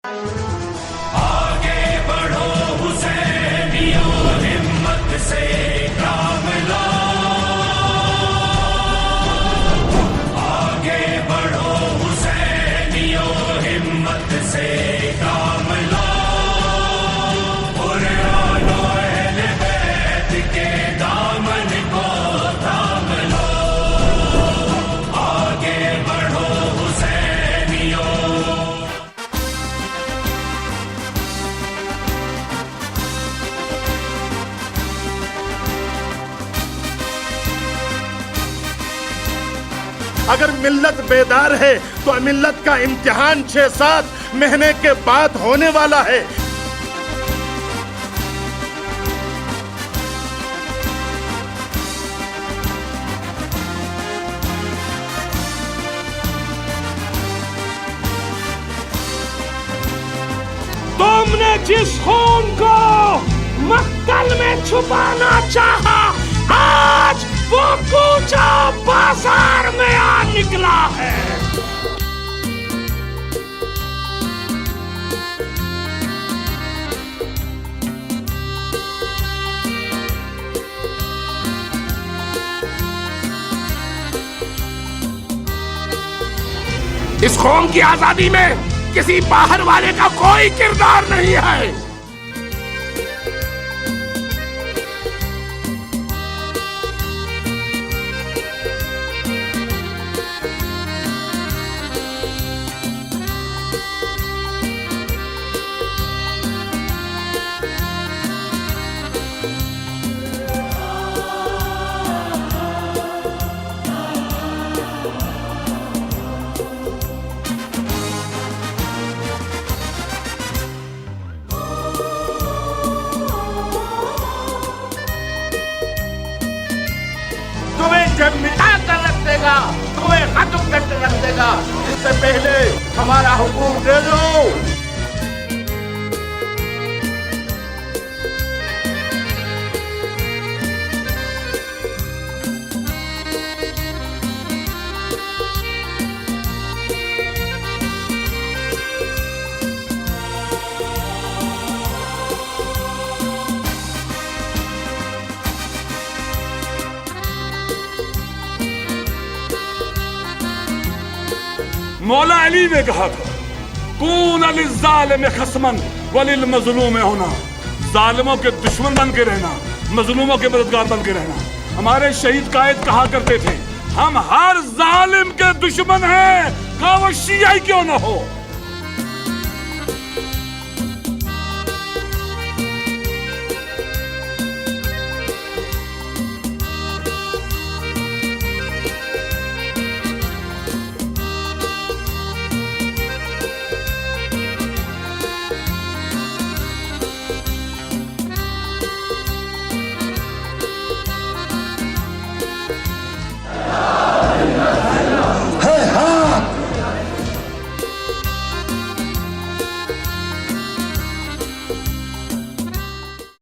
आगे बढ़ो हुसैनियों, हिम्मत से काम लो। आगे बढ़ो हुसैनियों, हिम्मत से काम लो। कुरानो अहले बैत के दामन को थाम लो। आगे बढ़ो हुसैनियों। अगर मिल्लत बेदार है तो मिल्लत का इम्तिहान 6-7 महीने के बाद होने वाला है। तुमने जिस खून को मक्तल में छुपाना चाहा, आज वो कूचा बाजार में आ निकला है। इस कौम की आजादी में किसी बाहर वाले का कोई किरदार नहीं है। तुम्हें जब मिटा कर रख देगा, तुम्हें खत्म करके रख देगा। इससे पहले हमारा हुकूम दे दो। मौला अली ने कहा था, कून लिज़्ज़ालिम खस्मन वलिल मज़लूम होना। जालिमों के दुश्मन बन के रहना, मजलूमों के मददगार बन के रहना। हमारे शहीद कायद कहा करते थे, हम हर जालिम के दुश्मन हैं, खा वो शिया ही क्यों न हो।